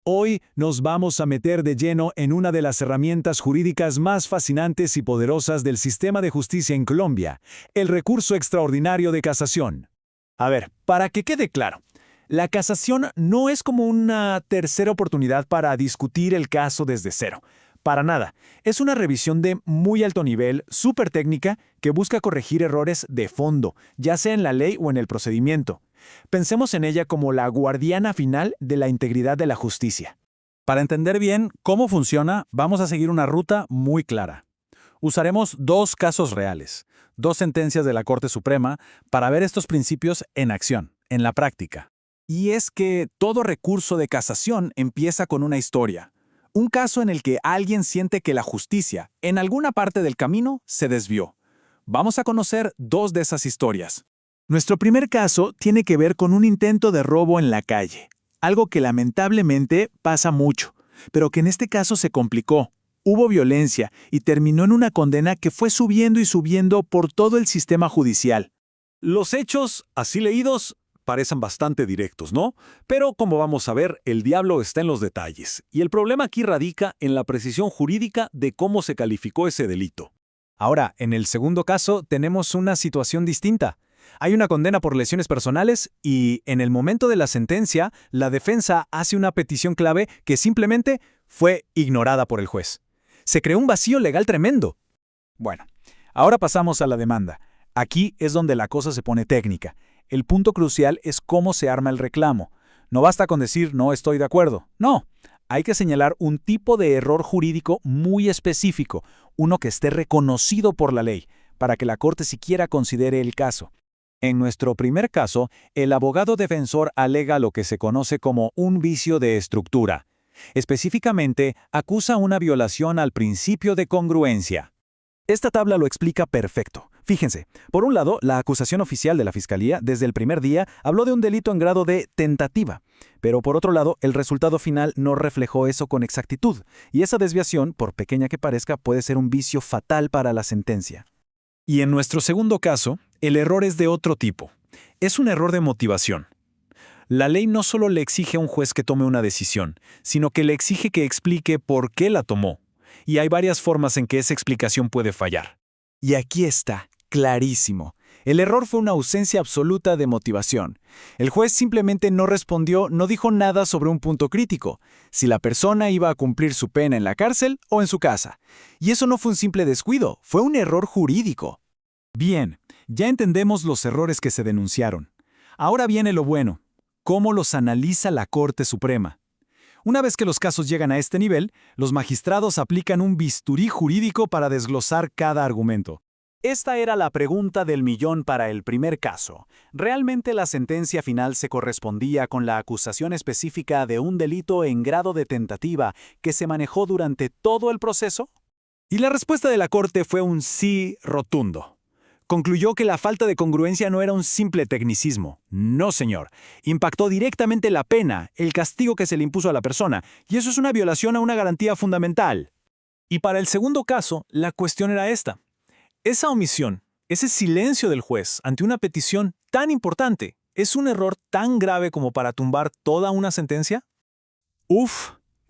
Hoy nos vamos a meter de lleno en una de las herramientas jurídicas más fascinantes y poderosas del sistema de justicia en Colombia, el recurso extraordinario de casación. A ver, para que quede claro, la casación no es como una tercera oportunidad para discutir el caso desde cero. Para nada. Es una revisión de muy alto nivel, súper técnica, que busca corregir errores de fondo, ya sea en la ley o en el procedimiento. Pensemos en ella como la guardiana final de la integridad de la justicia. Para entender bien cómo funciona, vamos a seguir una ruta muy clara. Usaremos dos casos reales, dos sentencias de la Corte Suprema, para ver estos principios en acción, en la práctica. Y es que todo recurso de casación empieza con una historia. Un caso en el que alguien siente que la justicia, en alguna parte del camino, se desvió. Vamos a conocer dos de esas historias. Nuestro primer caso tiene que ver con un intento de robo en la calle, algo que lamentablemente pasa mucho, pero que en este caso se complicó. Hubo violencia y terminó en una condena que fue subiendo y subiendo por todo el sistema judicial. Los hechos, así leídos, parecen bastante directos, ¿no? Pero como vamos a ver, el diablo está en los detalles, y el problema aquí radica en la precisión jurídica de cómo se calificó ese delito. Ahora, en el segundo caso, tenemos una situación distinta. Hay una condena por lesiones personales y, en el momento de la sentencia, la defensa hace una petición clave que simplemente fue ignorada por el juez. Se creó un vacío legal tremendo. Bueno, ahora pasamos a la demanda. Aquí es donde la cosa se pone técnica. El punto crucial es cómo se arma el reclamo. No basta con decir no estoy de acuerdo. No, hay que señalar un tipo de error jurídico muy específico, uno que esté reconocido por la ley, para que la Corte siquiera considere el caso. En nuestro primer caso, el abogado defensor alega lo que se conoce como un vicio de estructura. Específicamente, acusa una violación al principio de congruencia. Esta tabla lo explica perfecto. Fíjense, por un lado, la acusación oficial de la Fiscalía desde el primer día habló de un delito en grado de tentativa. Pero por otro lado, el resultado final no reflejó eso con exactitud, y esa desviación, por pequeña que parezca, puede ser un vicio fatal para la sentencia. Y en nuestro segundo caso, el error es de otro tipo. Es un error de motivación. La ley no solo le exige a un juez que tome una decisión, sino que le exige que explique por qué la tomó. Y hay varias formas en que esa explicación puede fallar. Y aquí está, clarísimo. El error fue una ausencia absoluta de motivación. El juez simplemente no respondió, no dijo nada sobre un punto crítico, si la persona iba a cumplir su pena en la cárcel o en su casa. Y eso no fue un simple descuido, fue un error jurídico. Bien, ya entendemos los errores que se denunciaron. Ahora viene lo bueno, cómo los analiza la Corte Suprema. Una vez que los casos llegan a este nivel, los magistrados aplican un bisturí jurídico para desglosar cada argumento. Esta era la pregunta del millón para el primer caso. ¿Realmente la sentencia final se correspondía con la acusación específica de un delito en grado de tentativa que se manejó durante todo el proceso? Y la respuesta de la Corte fue un sí rotundo. Concluyó que la falta de congruencia no era un simple tecnicismo. No, señor. Impactó directamente la pena, el castigo que se le impuso a la persona, y eso es una violación a una garantía fundamental. Y para el segundo caso, la cuestión era esta. Esa omisión, ese silencio del juez ante una petición tan importante, ¿es un error tan grave como para tumbar toda una sentencia?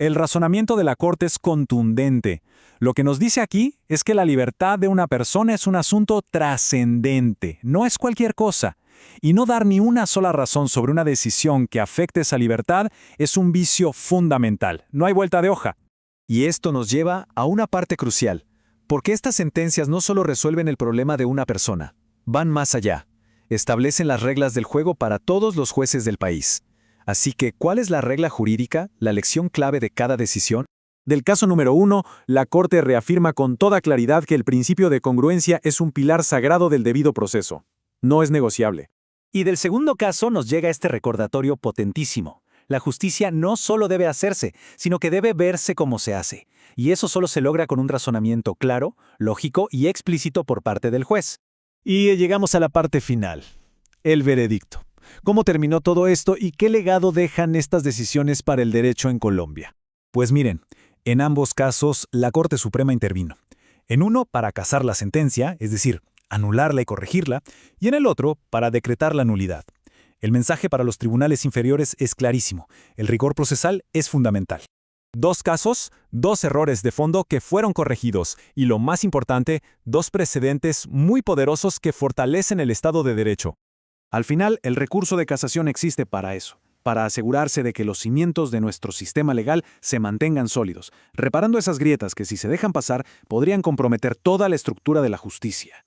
El razonamiento de la Corte es contundente. Lo que nos dice aquí es que la libertad de una persona es un asunto trascendente, no es cualquier cosa. Y no dar ni una sola razón sobre una decisión que afecte esa libertad es un vicio fundamental. No hay vuelta de hoja. Y esto nos lleva a una parte crucial, porque estas sentencias no solo resuelven el problema de una persona, van más allá. Establecen las reglas del juego para todos los jueces del país. Así que, ¿cuál es la regla jurídica, la lección clave de cada decisión? Del caso número 1, la Corte reafirma con toda claridad que el principio de congruencia es un pilar sagrado del debido proceso. No es negociable. Y del segundo caso nos llega este recordatorio potentísimo. La justicia no solo debe hacerse, sino que debe verse como se hace. Y eso solo se logra con un razonamiento claro, lógico y explícito por parte del juez. Y llegamos a la parte final. El veredicto. ¿Cómo terminó todo esto y qué legado dejan estas decisiones para el derecho en Colombia? Pues miren, en ambos casos la Corte Suprema intervino. En uno para casar la sentencia, es decir, anularla y corregirla, y en el otro para decretar la nulidad. El mensaje para los tribunales inferiores es clarísimo. El rigor procesal es fundamental. 2 casos, 2 errores de fondo que fueron corregidos y, lo más importante, 2 precedentes muy poderosos que fortalecen el Estado de Derecho. Al final, el recurso de casación existe para eso, para asegurarse de que los cimientos de nuestro sistema legal se mantengan sólidos, reparando esas grietas que, si se dejan pasar, podrían comprometer toda la estructura de la justicia.